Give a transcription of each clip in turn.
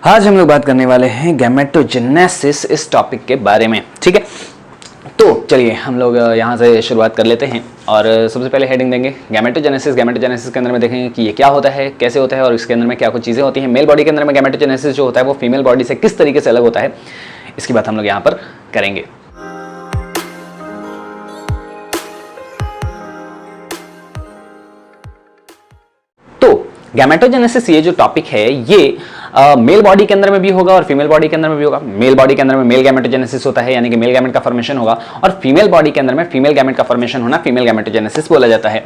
आज हम लोग बात करने वाले हैं गैमेटोजेनेसिस इस टॉपिक के बारे में। ठीक है, तो चलिए हम लोग यहाँ से शुरुआत कर लेते हैं और सबसे पहले हेडिंग देंगे गैमेटोजेनेसिस। गैमेटोजेनेसिस के अंदर में देखेंगे कि ये क्या होता है, कैसे होता है और इसके अंदर में क्या कुछ चीज़ें होती हैं। मेल बॉडी के अंदर में गैमेटोजेनेसिस जो होता है वो फीमेल बॉडी से किस तरीके से अलग होता है, इसकी बात हम लोग यहाँ पर करेंगे। तो गैमेटोजेनेसिस ये जो टॉपिक है ये मेल बॉडी के अंदर में भी होगा और फीमेल बॉडी के अंदर में भी होगा। मेल बॉडी के अंदर में मेल गैमेटोजेनेसिस होता है, यानी कि मेल गैमेट का फॉर्मेशन होगा, और फीमेल बॉडी के अंदर में फीमेल गैमेट का फॉर्मेशन होना फीमेल गैमेटोजेनेसिस बोला जाता है।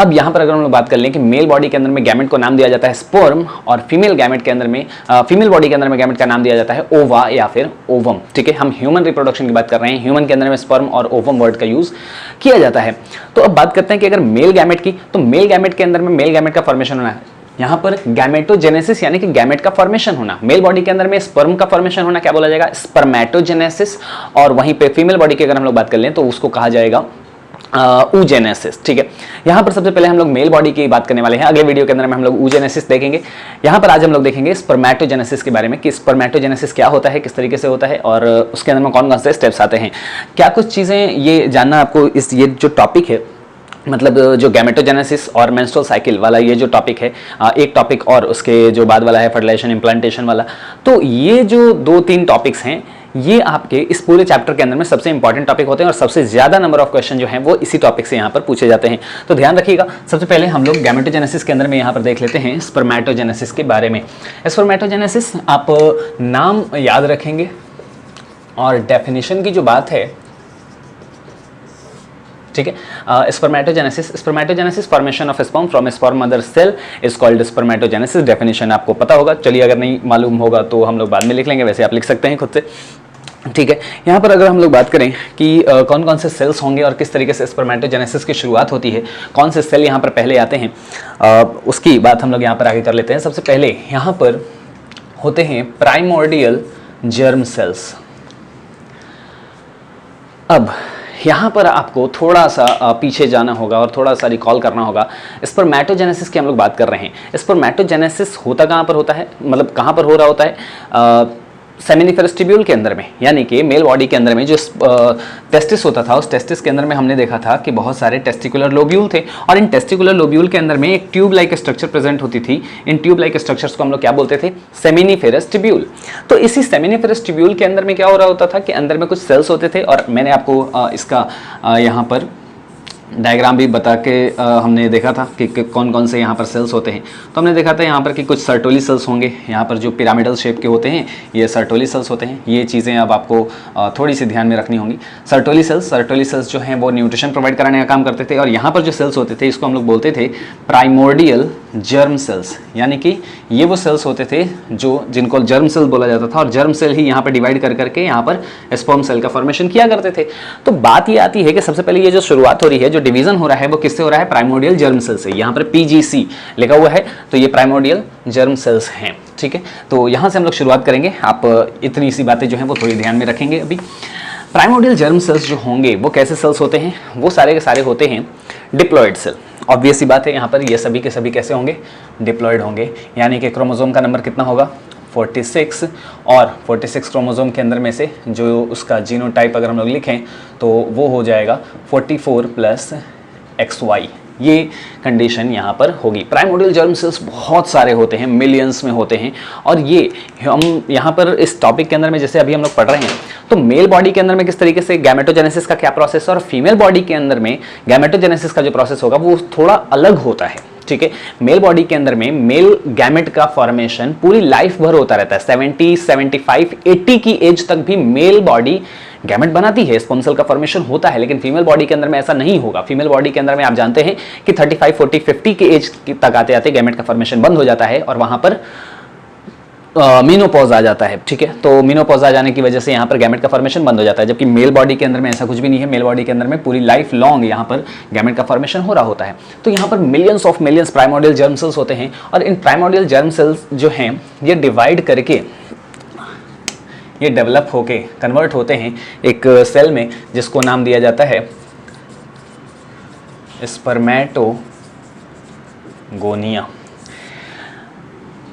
अब यहाँ पर अगर हम लोग बात कर लें कि मेल बॉडी के अंदर में गैमेट को नाम दिया जाता है स्पर्म और फीमेल गैमेट के अंदर में फीमेल बॉडी के अंदर में गैमेट का नाम दिया जाता है ओवा या फिर ओवम। ठीक है, हम ह्यूमन रिप्रोडक्शन की बात कर रहे हैं, ह्यूमन के अंदर में स्पर्म और ओवम वर्ड का यूज किया जाता है। तो अब बात करते हैं कि अगर मेल गैमेट की, तो मेल गैमेट के अंदर में मेल गैमेट का फॉर्मेशन होना है, यहां पर गैमेटोजेनेसिस यानी कि गैमेट का फॉर्मेशन होना। मेल बॉडी के अंदर में स्पर्म का फॉर्मेशन होना क्या बोला जाएगा, स्पर्मेटोजेनेसिस, और वहीं पे फीमेल बॉडी की अगर हम लोग बात कर लें तो उसको कहा जाएगा ऊजेनेसिस। ठीक है, यहां पर सबसे पहले हम लोग मेल बॉडी की बात करने वाले हैं, अगले वीडियो के अंदर में हम लोग ऊजेनेसिस देखेंगे। यहां पर आज हम लोग देखेंगे स्पर्मेटोजेनेसिस के बारे में कि स्पर्मेटोजेनेसिस क्या होता है, किस तरीके से होता है और उसके अंदर में कौन कौन से स्टेप्स आते हैं, क्या कुछ चीजें ये जानना आपको इस ये जो टॉपिक है, मतलब जो गैमेटोजेनेसिस और मेंस्ट्रुअल साइकिल वाला ये जो टॉपिक है, एक टॉपिक और उसके जो बाद वाला है फर्टिलाइजेशन इम्प्लांटेशन वाला, तो ये जो 2-3 टॉपिक्स हैं ये आपके इस पूरे चैप्टर के अंदर में सबसे इंपॉर्टेंट टॉपिक होते हैं और सबसे ज्यादा नंबर ऑफ क्वेश्चन जो हैं वो इसी टॉपिक से यहाँ पर पूछे जाते हैं। तो ध्यान रखिएगा, सबसे पहले हम लोग गैमेटोजेनेसिस के अंदर में यहाँ पर देख लेते हैं स्पर्मेटोजेनेसिस के बारे में। स्पर्मेटोजेनेसिस आप नाम याद रखेंगे और डेफिनेशन की जो बात है, ठीक है, spermatogenesis formation of sperm from sperm mother cell is called spermatogenesis. Definition आपको पता होगा, चलिए अगर नहीं मालूम होगा तो हम लोग बाद में लिख लेंगे, वैसे आप लिख सकते हैं खुद से। ठीक है, यहाँ पर अगर हम लोग बात करें कि कौन कौन से सेल्स होंगे और किस तरीके से स्पर्मेटोजेनेसिस की शुरुआत होती है, कौन से सेल यहाँ पर पहले आते हैं, उसकी बात हम लोग यहाँ पर आगे कर लेते हैं। सबसे पहले यहाँ पर होते हैं प्राइमोर्डियल जर्म सेल्स। अब यहाँ पर आपको थोड़ा सा पीछे जाना होगा और थोड़ा सा रिकॉल करना होगा। स्पर्मेटोजेनेसिस की हम लोग बात कर रहे हैं। स्पर्मेटोजेनेसिस होता कहाँ पर होता है, मतलब कहाँ पर हो रहा होता है, सेमिनिफेरस ट्यूब्यूल के अंदर में, यानी कि मेल बॉडी के अंदर में जो टेस्टिस होता था, उस टेस्टिस के अंदर में हमने देखा था कि बहुत सारे टेस्टिकुलर लोब्यूल थे और इन टेस्टिकुलर लोब्यूल के अंदर में एक ट्यूब लाइक स्ट्रक्चर प्रेजेंट होती थी। इन ट्यूब लाइक स्ट्रक्चर्स को हम लोग क्या बोलते थे, सेमिनिफेरस ट्यूब्यूल। तो इसी सेमिनिफेरस ट्यूब्यूल के अंदर में क्या हो रहा होता था कि अंदर में कुछ सेल्स होते थे, और मैंने आपको इसका यहाँ पर डायग्राम भी बता के हमने देखा था कि कौन कौन से यहाँ पर सेल्स होते हैं। तो हमने देखा था यहाँ पर कि कुछ सर्टोली सेल्स होंगे, यहाँ पर जो पिरामिडल शेप के होते हैं ये सर्टोली सेल्स होते हैं। ये चीज़ें अब आपको थोड़ी सी ध्यान में रखनी होंगी। सर्टोली सेल्स जो हैं वो न्यूट्रिशन प्रोवाइड कराने का काम करते थे, और यहाँ पर जो सेल्स होते थे इसको हम लोग बोलते थे प्राइमोर्डियल जर्म सेल्स, यानी कि ये वो सेल्स होते थे जिनको जर्म सेल बोला जाता था, और जर्म सेल ही यहाँ पर डिवाइड कर करके यहाँ पर स्पर्म सेल का फॉर्मेशन किया करते थे। तो बात ये आती है कि सबसे पहले ये जो शुरुआत हो रही है, जो डिवीजन हो रहा है वो किससे हो रहा है, प्राइमोर्डियल जर्म सेल से। यहाँ पर PGC लिखा हुआ है, तो ये प्राइमोर्डियल जर्म सेल्स हैं। ठीक है, तो यहाँ से हम लोग शुरुआत करेंगे। आप इतनी सी बातें जो हैं वो थोड़ी ध्यान में रखेंगे। अभी प्राइमोर्डियल जर्म सेल्स जो होंगे वो कैसे सेल्स होते हैं, वो सारे के सारे होते हैं डिप्लॉयड सेल। ऑब्वियस सी बात है, यहाँ पर ये सभी के सभी कैसे होंगे, डिप्लॉयड होंगे, यानी कि क्रोमोसोम का नंबर कितना होगा, 46, और 46 क्रोमोसोम के अंदर में से जो उसका जीनोटाइप अगर हम लोग लिखें तो वो हो जाएगा 44 + XY। ये कंडीशन यहाँ पर होगी। प्राइमोर्डियल जर्म सेल्स बहुत सारे होते हैं, मिलियंस में होते हैं, और ये हम यहाँ पर इस टॉपिक के अंदर में जैसे अभी हम लोग पढ़ रहे हैं, तो मेल बॉडी के अंदर में किस तरीके से गैमेटोजेनेसिस का क्या प्रोसेस है और फीमेल बॉडी के अंदर में गैमेटोजेनेसिस का जो प्रोसेस होगा वो थोड़ा अलग होता है। ठीक है, मेल बॉडी के अंदर में मेल गैमेट का फॉर्मेशन पूरी लाइफ भर होता रहता है। 70, 75, 80 की एज तक भी मेल बॉडी गैमेट बनाती है, स्पर्म सेल का फॉर्मेशन होता है, लेकिन फीमेल बॉडी के अंदर में ऐसा नहीं होगा। फीमेल बॉडी के अंदर में आप जानते हैं कि 35, 40, 50 के एज तक आते आते गैमेट का फॉर्मेशन बंद हो जाता है और वहां पर मीनोपॉज आ जाता है। ठीक है, तो मीनोपॉज आ जाने की वजह से यहाँ पर गैमेट का फॉर्मेशन बंद हो जाता है, जबकि मेल बॉडी के अंदर में ऐसा कुछ भी नहीं है। मेल बॉडी के अंदर में पूरी लाइफ लॉन्ग यहाँ पर गैमेट का फॉर्मेशन हो रहा होता है। तो यहाँ पर millions of millions primordial germ cells होते हैं, और इन प्राइमोर्डियल जर्म सेल्स जो हैं ये डिवाइड करके ये डेवलप होके कन्वर्ट होते हैं एक सेल में जिसको नाम दिया जाता है स्पर्मेटोगोनिया।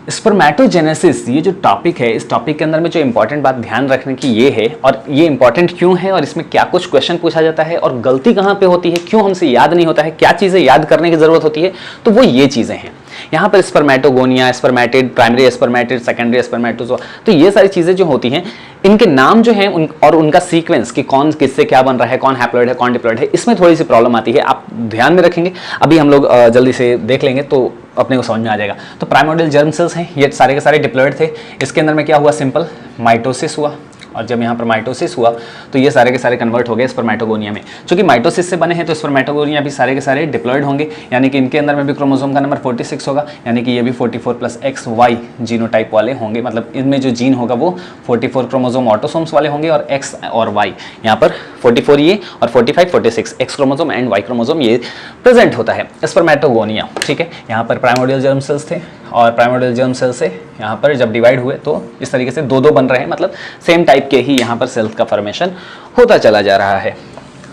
स्पर्मेटोजेनेसिस ये जो टॉपिक है, इस टॉपिक के अंदर में जो इंपॉर्टेंट बात ध्यान रखने की ये है, और ये इंपॉर्टेंट क्यों है और इसमें क्या कुछ क्वेश्चन पूछा जाता है और गलती कहाँ पे होती है, क्यों हमसे याद नहीं होता है, क्या चीज़ें याद करने की जरूरत होती है, तो वो ये चीज़ें हैं। यहाँ पर spermatogonia, spermatid, primary spermatid, secondary spermatozoa, तो ये सारी चीज़ें जो होती हैं, इनके नाम जो हैं और उनका सीक्वेंस कि कौन किससे क्या बन रहा है, कौन हैप्लॉइड है, कौन डिप्लॉइड है, इसमें थोड़ी सी प्रॉब्लम आती है, आप ध्यान में रखेंगे। अभी हम लोग जल्दी से देख लेंगे तो अपने को समझ में आ जाएगा। तो प्राइमोर्डियल जर्म सेल्स हैं, ये सारे के सारे डिप्लॉइड थे। इसके अंदर में क्या हुआ, सिंपल माइटोसिस हुआ, और जब यहाँ पर माइटोसिस हुआ तो ये सारे के सारे कन्वर्ट हो गए स्पर्मेटोगोनिया में। चूंकि माइटोसिस से बने हैं तो स्पर्मेटोगोनिया भी सारे के सारे डिप्लॉइड होंगे, यानी कि इनके अंदर में भी क्रोमोसोम का नंबर 46 होगा, यानी कि ये भी 44 + XY जीनोटाइप वाले होंगे। मतलब इनमें जो जीन होगा वो 44 क्रोमोसोम ऑटोसोम्स वाले होंगे, और X और Y यहाँ पर 44 ये और 45 46 X chromosome and Y chromosome ये प्रेजेंट होता है स्पर्मेटोगोनिया। ठीक है, यहाँ पर प्राइमोर्डियल जर्म सेल्स थे, और प्राइमोर्डियल जर्म सेल से यहाँ पर जब डिवाइड हुए तो इस तरीके से दो बन रहे हैं, मतलब सेम टाइप के ही यहाँ पर सेल्स का फॉर्मेशन होता चला जा रहा है।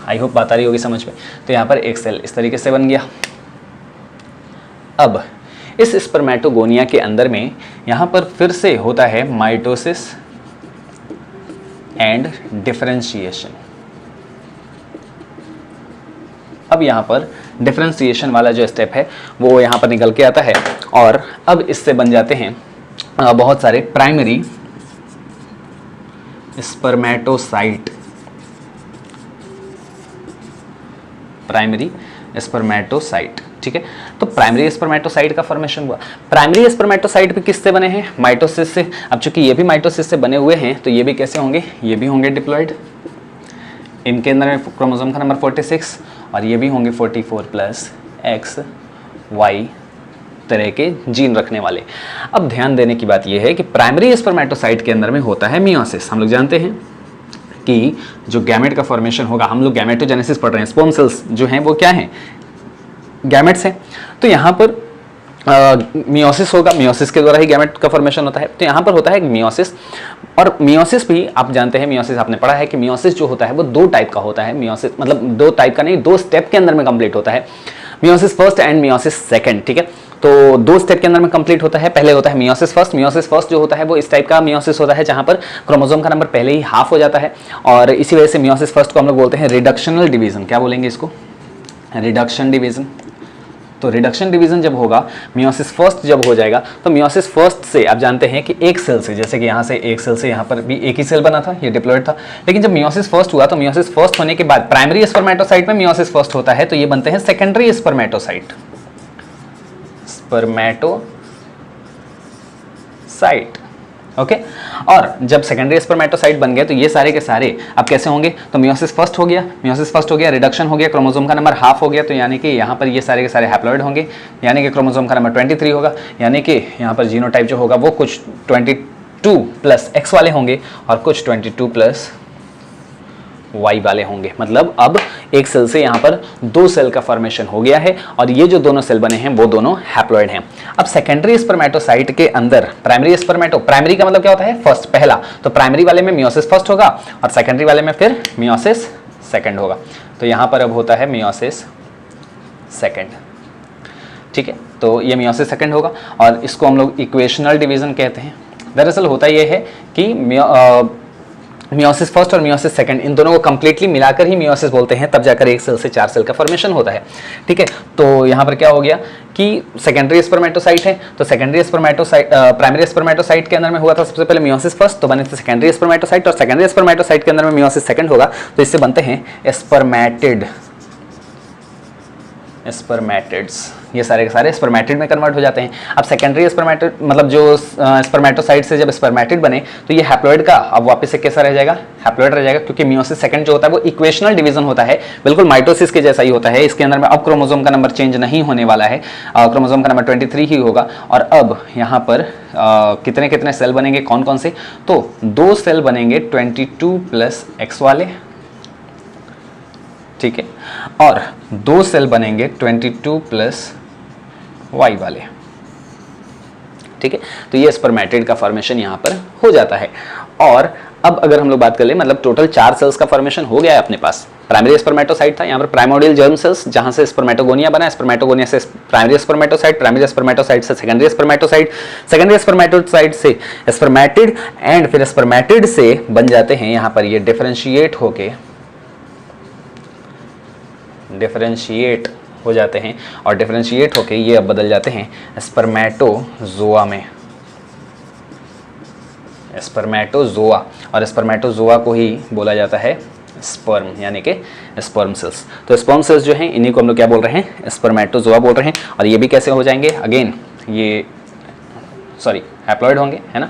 आई होप बात आ रही होगी समझ में। तो यहाँ पर एक सेल इस तरीके से बन गया। अब इस स्पर्मेटोगोनिया के अंदर में यहाँ पर फिर से होता है माइटोसिस एंड डिफरेंशिएशन। अब यहाँ पर डिफरेंशिएशन वाला जो स्टेप है वो यहाँ पर निकल के आता है, और अब इससे बन जाते हैं बहुत सारे प्राइमरी स्पर्मेटोसाइट। प्राइमरी स्पर्मेटोसाइट, ठीक है। तो प्राइमरी स्पर्मेटोसाइट का फॉर्मेशन हुआ। प्राइमरी स्पर्मेटोसाइट भी किससे बने हैं, माइटोसिस से। अब चूंकि ये भी माइटोसिस से बने हुए हैं तो ये भी कैसे होंगे, ये भी होंगे डिप्लॉइड। इनके अंदर में क्रोमोसोम का नंबर 46, और ये भी होंगे 44 + XY तरह के जीन रखने वाले। अब ध्यान देने की बात यह है कि प्राइमरी स्पर्मेटोसाइट के अंदर में होता है मियोसिस। हम लोग जानते हैं कि जो गैमेट का फॉर्मेशन होगा, हम लोग गैमेटोजेनेसिस पढ़ रहे हैं, स्पर्म सेल्स जो हैं वो क्या हैं, गैमेट्स हैं। तो यहाँ पर मियोसिस होगा, मियोसिस के द्वारा ही गैमेट का फॉर्मेशन होता है। तो यहाँ पर होता है मियोसिस, और मियोसिस भी आप जानते हैं, मियोसिस आपने पढ़ा है कि मियोसिस जो होता है वो 2 टाइप का होता है। मियोसिस मतलब 2 टाइप का नहीं, 2 स्टेप के अंदर में कंप्लीट होता है, meiosis first and meiosis second. ठीक है, तो 2 स्टेप के अंदर में कंप्लीट होता है। पहले होता है मियोसिस फर्स्ट। मियोसिस फर्स्ट जो होता है वो इस टाइप का मियोसिस होता है जहां पर क्रोमोसोम का नंबर पहले ही हाफ हो जाता है, और इसी वजह से मियोसिस फर्स्ट को हम लोग बोलते हैं रिडक्शनल डिवीजन। क्या बोलेंगे इसको, रिडक्शन डिवीजन। तो रिडक्शन डिवीजन जब होगा, मियोसिस फर्स्ट जब हो जाएगा, तो मियोसिस फर्स्ट से आप जानते हैं कि एक सेल से, जैसे कि यहाँ से एक सेल से यहाँ पर भी एक ही सेल बना था, ये डिप्लॉइड था। लेकिन जब मियोसिस फर्स्ट हुआ तो मियोसिस फर्स्ट होने के बाद प्राइमरी स्पर्मेटोसाइट में मियोसिस फर्स्ट होता है, तो ये बनते हैं सेकेंडरी स्पर्मेटोसाइट। Spermatocyte, okay. और जब सेकेंडरी स्पर्मेटोसाइट बन गए तो ये सारे के सारे अब कैसे होंगे, तो मियोसिस फर्स्ट हो गया, मियोसिस फर्स्ट हो गया, रिडक्शन हो गया, क्रोमोसोम का नंबर हाफ हो गया, तो यानी कि यहाँ पर ये सारे के सारे हैप्लॉइड होंगे, यानी कि क्रोमोसोम का नंबर 23 होगा, यानी कि यहाँ पर जीनोटाइप जो होगा वो कुछ 22 + X वाले होंगे और कुछ 22 + Y वाले होंगे। मतलब अब एक सेल से यहाँ पर 2 सेल का फॉर्मेशन हो गया है, और ये जो दोनों सेल बने हैं वो दोनों हैप्लॉइड हैं। अब सेकेंडरी स्पर्मेटोसाइट के अंदर प्राइमरी प्राइमरी का मतलब क्या होता है, फर्स्ट, पहला। तो प्राइमरी वाले में मियोसिस फर्स्ट होगा और सेकेंडरी वाले में फिर मियोसिस सेकेंड होगा। तो यहाँ पर अब होता है मियोसिस सेकेंड, ठीक है। तो ये मियोसिस सेकेंड होगा, और इसको हम लोग इक्वेशनल डिवीजन कहते हैं। दरअसल होता ये है कि मियोसिस फर्स्ट और मियोसिस सेकंड, इन दोनों को कंप्लीटली मिलाकर ही मियोसिस बोलते हैं, तब जाकर एक सेल से 4 सेल का फॉर्मेशन होता है। ठीक है, तो यहाँ पर क्या हो गया कि सेकेंडरी स्पर्मेटोसाइट है, तो सेकेंडरी स्पर्मेटोसाइट प्राइमरी स्पर्मेटोसाइट के अंदर में हुआ था सबसे पहले मियोसिस फर्स्ट, तो बने थे सेकेंडरी स्पर्मेटोसाइट, और सेकेंडरी स्पर्मेटोसाइट के अंदर में मियोसिस सेकंड होगा, तो इससे बनते हैं स्पर्मेटिड्स। ये सारे के सारे स्पर्मेटिड में कन्वर्ट हो जाते हैं। अब सेकेंडरी स्पर्मेटिड मतलब जो स्पर्मेटोसाइट से जब स्पर्मेटिड बने तो ये हैप्लॉइड का अब वापस से कैसा रह जाएगा, हैप्लॉइड रह जाएगा, क्योंकि मियोसिस सेकंड जो होता है वो इक्वेशनल डिवीजन होता है, बिल्कुल माइटोसिस के जैसा ही होता है। इसके अंदर में अब क्रोमोसोम का नंबर चेंज नहीं होने वाला है, क्रोमोसोम का नंबर 23 ही होगा। और अब यहाँ पर कितने कितने सेल बनेंगे, कौन कौन से, तो 2 सेल बनेंगे 22 + X वाले, ठीक है, और 2 सेल बनेंगे 22 + Y वाले, ठीक है। तो ये स्पर्मेटिड का फॉर्मेशन यहाँ पर हो जाता है। और अब अगर हम लोग बात कर ले, मतलब टोटल 4 सेल्स का फॉर्मेशन हो गया है अपने पास प्राइमरी स्पर्मेटोसाइट था, यहाँ पर प्राइमोडियल जर्म सेल्स जहाँ से स्पर्मेटोगोनिया बना, स्पर्मेटोगोनिया से प्राइमरी स्पर्मेटोसाइट, प्राइमरी स्पर्मेटोसाइट से सेकेंडरी स्पर्मेटोसाइट, सेकेंडरी स्पर्मेटोसाइट से स्पर्मेटिड, एंड फिर स्पर्मेटिड से बन जाते हैं यहाँ पर ये डिफरेंशिएट हो जाते हैं, और डिफरेंशिएट होके ये अब बदल जाते हैं स्पर्मेटोजोआ में, स्पर्मेटोजोआ, और स्पर्मेटोजोआ को ही बोला जाता है स्पर्म, यानी कि स्पर्म सेल्स। तो स्पर्म सेल्स जो हैं इन्हीं को हम लोग क्या बोल रहे हैं, स्पर्मेटोजोआ बोल रहे हैं। और ये भी कैसे हो जाएंगे, अगेन ये हैप्लॉइड होंगे, है ना।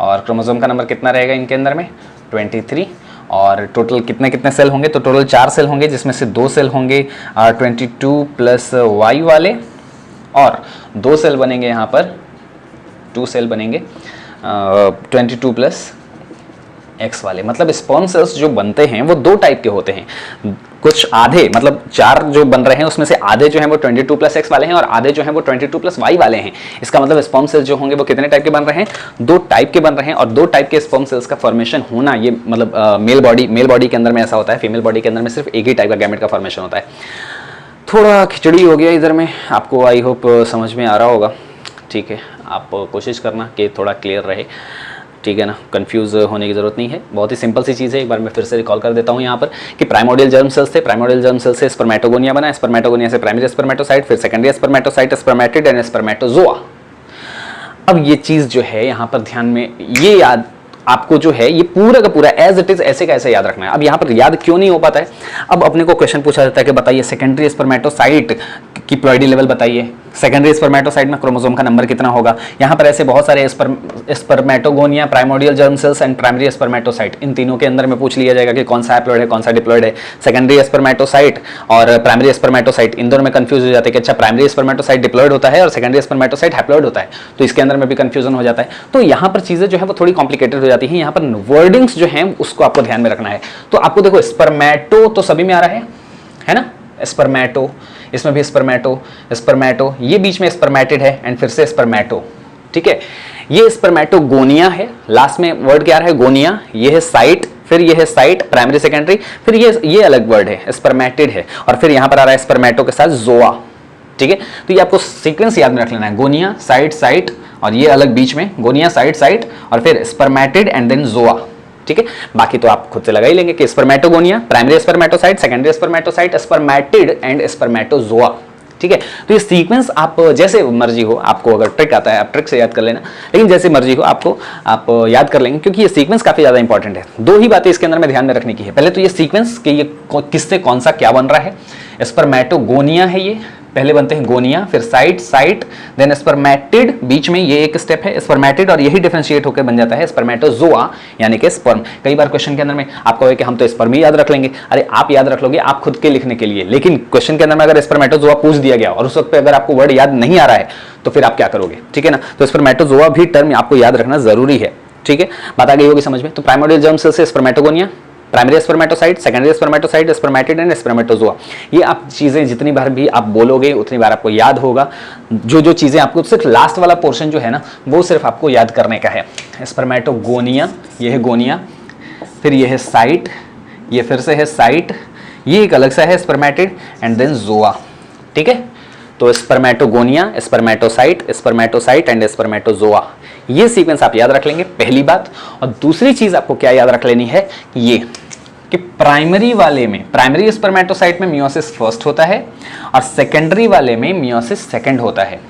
और क्रोमोसोम का नंबर कितना रहेगा इनके अंदर में, 23, और टोटल कितने सेल होंगे, तो टोटल 4 सेल होंगे, जिसमें से 2 सेल होंगे 22 प्लस वाई वाले, और 2 सेल बनेंगे यहाँ पर, 2 सेल बनेंगे 22 प्लस एक्स वाले। मतलब स्पर्म सेल्स जो बनते हैं वो 2 टाइप के होते हैं, कुछ आधे मतलब 4 जो बन रहे हैं उसमें से आधे जो हैं वो 22 प्लस एक्स वाले हैं, और आधे जो हैं वो 22 प्लस वाई वाले हैं। इसका मतलब स्पर्म सेल्स जो होंगे वो कितने टाइप के बन रहे हैं, 2 टाइप के बन रहे हैं। और 2 टाइप के स्पर्म सेल्स का फॉर्मेशन होना, ये मतलब मेल बॉडी के अंदर में ऐसा होता है, फीमेल बॉडी के अंदर में सिर्फ एक ही टाइप का गैमेट का फॉर्मेशन होता है। थोड़ा खिचड़ी हो गया इधर में, आपको आई होप समझ में आ रहा होगा, ठीक है। आप कोशिश करना कि थोड़ा क्लियर रहे, ठीक है ना, कंफ्यूज होने की जरूरत नहीं है, बहुत ही सिंपल सी चीज़ है। एक बार मैं फिर से रिकॉल कर देता हूँ यहाँ पर कि प्राइमोडियल जर्म सेल्स थे, प्राइमोडियल जर्म सेल्स से स्पर्मेटोगोनिया बना, स्पर्मेटोगोनिया से प्राइमरी स्पर्मेटोसाइट, फिर secondary spermatocyte, spermatid and spermatozoa. अब ये चीज़ जो है यहाँ पर ध्यान में ये याद आपको जो है ये पूरा का पूरा एज इट इज ऐसे का ऐसे याद रखना है। अब यहाँ पर याद क्यों नहीं हो पाता है, अब अपने को क्वेश्चन पूछा जाता है कि बताइए सेकेंडरी स्पर्मेटोसाइट की प्लॉइडी लेवल बताइए, सेकेंडरी स्पर्मेटोसाइट में क्रोमोसोम का नंबर कितना होगा। यहाँ पर ऐसे बहुत सारे spermatogonia, primordial germ cells and primary spermatocyte, इन तीनों के अंदर में पूछ लिया जाएगा कि कौन सा हैप्लॉइड है, कौन सा डिप्लॉइड है। सेकेंडरी स्पर्मेटोसाइट और प्राइमरी स्पर्मेटोसाइट इन दोनों में कंफ्यूज हो जाते हैं कि अच्छा प्राइमरी स्पर्मेटोसाइट डिप्लॉइड होता है और सेकेंडरी स्पर्मेटोसाइट हैप्लॉइड होता है, तो इसके अंदर में भी कंफ्यूजन हो जाता है। तो यहाँ पर चीजें जो है वो थोड़ी कॉम्प्लिकेटेड हो जाती है। यहाँ पर वर्डिंग्स जो हैं उसको आपको ध्यान में रखना है। तो आपको देखो स्पर्मेटो तो सभी में आ रहा है ना, स्पर्मेटो, इसमें भी स्पर्मेटो, ये बीच में स्पर्मेटिड है एंड फिर से स्पर्मेटो, ठीक है। ये स्पर्मेटोगोनिया है, लास्ट में वर्ड क्या रहा है, गोनिया, ये है साइट, फिर ये है साइट प्राइमरी सेकेंडरी, फिर ये अलग वर्ड है स्पर्मेटिड है, और फिर यहां पर आ रहा है स्पर्मेटो के साथ जोआ, ठीक है। तो ये आपको सीक्वेंस याद में रख लेना है, गोनिया साइट और ये अलग बीच में, गोनिया साइट और फिर स्पर्मेटिड एंड देन जोआ, ठीक है। बाकी तो आप खुद से लगा ही लेंगे कि spermatogonia, primary spermatocyte, secondary spermatocyte, spermatid and spermatozoa, ठीक है। तो ये सीक्वेंस आप जैसे मर्जी हो, आपको अगर ट्रिक आता है आप ट्रिक से याद कर लेना, लेकिन जैसे मर्जी हो आपको आप याद कर लेंगे, क्योंकि ये सीक्वेंस काफी ज्यादा इंपॉर्टेंट है। 2 ही बातें इसके अंदर में ध्यान में रखने की है। पहले तो ये सीक्वेंस कि ये किससे कौन सा क्या बन रहा है, स्पर्मेटोगोनिया है, ये पहले बनते हैं गोनिया, फिर साइट देन स्पर्मेटिड, बीच में ये एक स्टेप है स्पर्मेटिड, और यही डिफरेंशिएट होकर बन जाता है स्पर्मेटोजोआ यानी कि स्पर्म। कई बार क्वेश्चन के अंदर में आपको कहे कि हम तो स्पर्म ही याद रख लेंगे, अरे आप याद रख लोगे आप खुद के लिखने के लिए, लेकिन क्वेश्चन के अंदर में अगर स्पर्मेटोजोआ पूछ दिया गया और उस वक्त पे अगर आपको वर्ड याद नहीं आ रहा है तो फिर आप क्या करोगे, ठीक है ना। तो स्पर्मेटोजोआ भी टर्म आपको याद रखना जरूरी है, ठीक है। बात आ गई होगी समझ में। तो प्राइमोडियल जर्म सेल से spermatogonia, primary spermatocyte, secondary spermatocyte, spermatid and spermatozoa, ये आप चीजें जितनी बार भी आप बोलोगे उतनी बार आपको याद होगा। जो चीजें आपको सिर्फ लास्ट वाला पोर्शन जो है ना वो सिर्फ आपको याद करने का है। स्पर्मेटोगोनिया, ये है गोनिया, फिर ये है साइट, ये फिर से है साइट, ये एक अलग सा है स्पर्मेटिड एंड देन जोआ, ठीक है। तो स्पर्मेटोगोनिया, स्पर्मेटोसाइट एंड स्पर्मेटोजोआ, ये सीक्वेंस आप याद रख लेंगे, पहली बात। और दूसरी चीज आपको क्या याद रख लेनी है, ये कि प्राइमरी वाले में, प्राइमरी स्पर्मेटोसाइट में मियोसिस फर्स्ट होता है और सेकेंडरी वाले में मियोसिस सेकेंड होता है।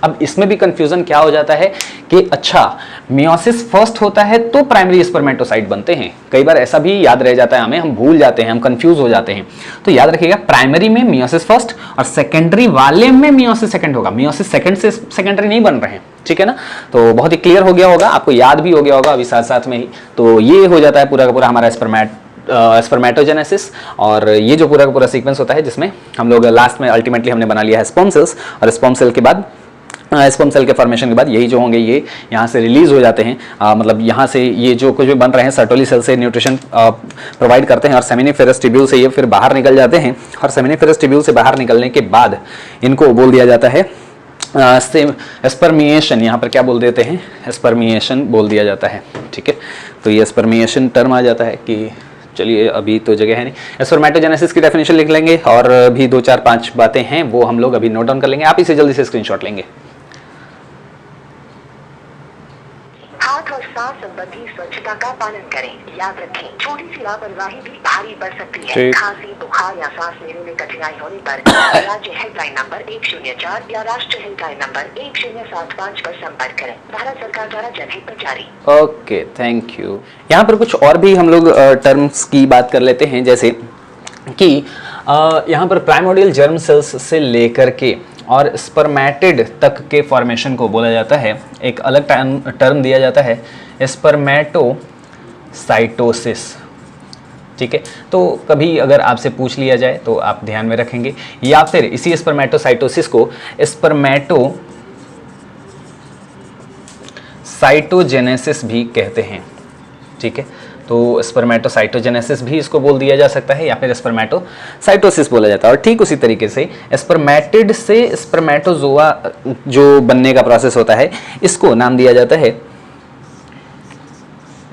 अब इसमें भी कंफ्यूजन क्या हो जाता है कि अच्छा मियोसिस फर्स्ट होता है तो प्राइमरी स्पर्मेटोसाइट बनते हैं, कई बार ऐसा भी याद रह जाता है हमें, हम भूल जाते हैं, हम कंफ्यूज हो जाते हैं। तो याद रखिएगा प्राइमरी में मियोसिस फर्स्ट और सेकेंडरी वाले में मियोसिस सेकेंड होगा, मियोसिस सेकेंड से सेकेंडरी नहीं बन रहे हैं, ठीक है ना। तो बहुत ही क्लियर हो गया होगा, आपको याद भी हो गया होगा अभी साथ साथ में ही। तो ये हो जाता है पूरा का पूरा हमारा स्पर्मेटोजेनेसिस, और ये जो पूरा का पूरा सीक्वेंस होता है जिसमें हम लोग लास्ट में अल्टीमेटली हमने बना लिया है स्पर्म सेल्स, और स्पर्म सेल के बाद स्पर्म सेल के फॉर्मेशन के बाद यही जो होंगे ये यहाँ से रिलीज हो जाते हैं, मतलब यहाँ से ये जो कुछ भी बन रहे हैं सर्टोली सेल से न्यूट्रिशन प्रोवाइड करते हैं और सेमिनिफेरस ट्यूब्यूल से ये फिर बाहर निकल जाते हैं, और सेमिनिफेरस ट्यूब्यूल से बाहर निकलने के बाद इनको बोल दिया जाता है स्पर्मिएशन, यहाँ पर क्या बोल देते हैं, स्पर्मिएशन बोल दिया जाता है, ठीक है। तो ये स्पर्मिएशन टर्म आ जाता है कि चलिए अभी तो जगह है नहीं। स्पर्मेटोजेनेसिस की डेफिनेशन लिख लेंगे और भी 2 4 5 बातें हैं वो हम लोग अभी नोट डाउन कर लेंगे। आप इसे जल्दी से स्क्रीनशॉट लेंगे। हाथ और सांस संबंधी स्वच्छता का पालन करें। याद रखें, छोटी सी लापरवाही भी भारी पड़ सकती है। खांसी, बुखार या सांस लेने में कठिनाई होने पर राज्य हेल्पलाइन नंबर 104 या राष्ट्रीय हेल्पलाइन नंबर 1075 पर संपर्क करें। भारत सरकार द्वारा जनहित में जारी। Okay, thank you. यहाँ पर कुछ और भी हम लोग टर्म्स की बात कर लेते हैं, जैसे कि यहाँ पर प्राइमोर्डियल जर्म सेल्स से लेकर के और स्पर्मेटिड तक के फॉर्मेशन को बोला जाता है, एक अलग टर्म दिया जाता है स्पर्मेटोसाइटोसिस। ठीक है, तो कभी अगर आपसे पूछ लिया जाए तो आप ध्यान में रखेंगे, या फिर इसी स्पर्मेटोसाइटोसिस को स्पर्मेटोसाइटोजेनेसिस भी कहते हैं। ठीक है, तो स्पर्मेटोसाइटोजेनेसिस भी इसको बोल दिया जा सकता है या फिर स्पर्मेटोसाइटोसिस बोला जाता है। और ठीक उसी तरीके से स्पर्मेटिड से स्पर्मेटोजोआ जो बनने का प्रोसेस होता है, इसको नाम दिया जाता है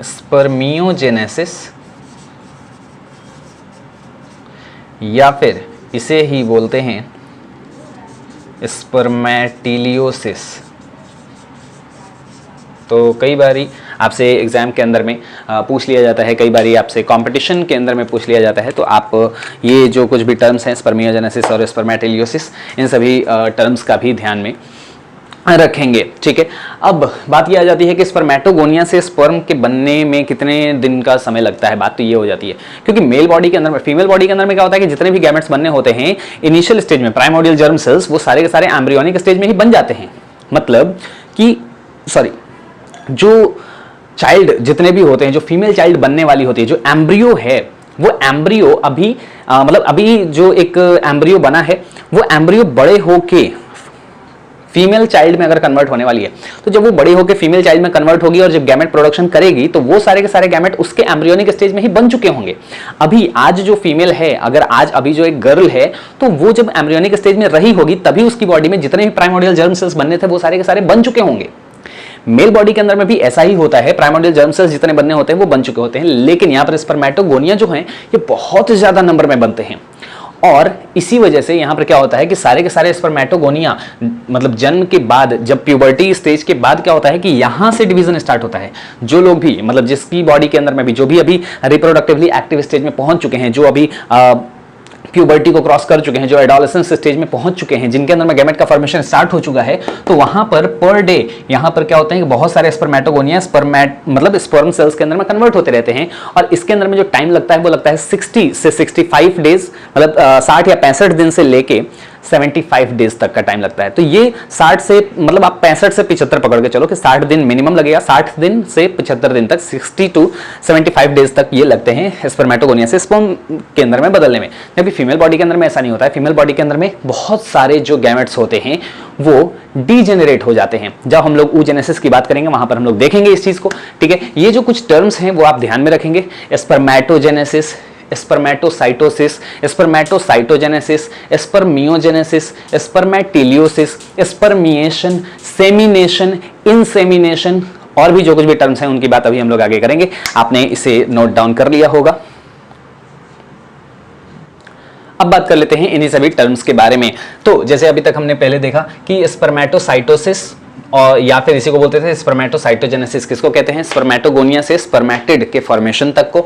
स्पर्मियोजेनेसिस, या फिर इसे ही बोलते हैं स्पर्मेटिलियोसिस। तो कई बारी आपसे एग्जाम के अंदर में पूछ लिया जाता है, कई बारी आपसे कंपटीशन के अंदर में पूछ लिया जाता है, तो आप ये जो कुछ भी टर्म्स हैं स्पर्मियोजेनेसिस और स्पर्मेटिलियोसिस, इन सभी टर्म्स का भी ध्यान में रखेंगे। ठीक है, अब बात ये आ जाती है कि स्पर्मेटोगोनिया से स्पर्म के बनने में कितने दिन का समय लगता है। बात तो ये हो जाती है क्योंकि मेल बॉडी के अंदर में, फीमेल बॉडी के अंदर में क्या होता है कि जितने भी गैमेट्स बनने होते हैं इनिशियल स्टेज में, प्राइमोर्डियल जर्म सेल्स वो सारे के सारे एम्ब्रियोनिक स्टेज में ही बन जाते हैं। मतलब कि जो चाइल्ड जितने भी होते हैं, जो फीमेल चाइल्ड बनने वाली होती है, जो एम्ब्रियो है, वो एम्ब्रियो अभी मतलब अभी जो एक एम्ब्रियो बना है वो एम्ब्रियो बड़े होके फीमेल चाइल्ड में अगर कन्वर्ट होने वाली है, तो जब वो बड़ी होकर फीमेल चाइल्ड में कन्वर्ट होगी और जब गैमेट प्रोडक्शन करेगी तो वो सारे के सारे गैमेट उसके एम्ब्रियोनिक स्टेज में ही बन चुके होंगे। अभी आज जो फीमेल है, अगर आज अभी जो एक गर्ल है, तो वो जब एम्ब्रियोनिक स्टेज में रही होगी तभी उसकी बॉडी में जितने भी प्राइमोर्डियल जर्म सेल्स बनने थे वो सारे के सारे बन चुके होंगे। मेल बॉडी के अंदर में भी ऐसा ही होता है, प्राइमोर्डियल जर्म सेल्स जितने बनने होते हैं वो बन चुके होते हैं, लेकिन यहाँ पर स्पर्मेटोगोनिया जो हैं ये बहुत ज्यादा नंबर में बनते हैं। और इसी वजह से यहाँ पर क्या होता है कि सारे के सारे स्पर्मेटोगोनिया मतलब जन्म के बाद, जब प्यूबर्टी स्टेज के बाद क्या होता है कि यहाँ से डिवीजन स्टार्ट होता है। जो लोग भी मतलब जिसकी बॉडी के अंदर में भी जो भी अभी रिप्रोडक्टिवली एक्टिव स्टेज में पहुंच चुके हैं, जो अभी प्यूबर्टी को क्रॉस कर चुके हैं, जो एडोलेसेंस स्टेज में पहुंच चुके हैं, जिनके अंदर में गैमेट का फॉर्मेशन स्टार्ट हो चुका है, तो वहां पर डे यहां पर क्या होता है कि बहुत सारे स्पर्मेटोगोनिया मतलब स्पर्म सेल्स के अंदर में कन्वर्ट होते रहते हैं। और इसके अंदर में जो टाइम लगता है वो लगता है 60 से 65 डेज, मतलब 60 या 65 दिन से लेके 75 डेज तक का टाइम लगता है। तो ये 60 से मतलब आप 65 से 75 पकड़ के चलो कि 60 दिन मिनिमम लगेगा, 60 दिन से 75 दिन तक, 60 to 75 डेज तक ये लगते हैं स्पर्मेटोगोनिया से स्पर्म के अंदर में बदलने में। जबकि फीमेल बॉडी के अंदर में ऐसा नहीं होता है। फीमेल बॉडी के अंदर में बहुत सारे जो गैमेट्स होते हैं वो डीजेनरेट हो जाते हैं। जब हम लोग oogenesis की बात करेंगे वहां पर हम लोग देखेंगे इस चीज को। ठीक है, ये जो कुछ टर्म्स हैं वो आप ध्यान में रखेंगे, spermatogenesis, स्पर्मेटोसाइटोसिस, spermatocytogenesis, spermiogenesis, स्पर्मेटिलियोसिस, spermiation, insemination, insemination, और भी जो कुछ भी टर्म्स हैं उनकी बात अभी हम लोग आगे करेंगे। आपने इसे नोट डाउन कर लिया होगा। अब बात कर लेते हैं इन्हीं सभी टर्म्स के बारे में। तो जैसे अभी तक हमने पहले देखा कि स्पर्मेटोसाइटोसिस और या फिर इसी को बोलते थे स्पर्मेटोसाइटोजेनेसिस, किसको कहते हैं, स्पर्मेटोगोनिया से स्पर्मेटिड के फॉर्मेशन तक को।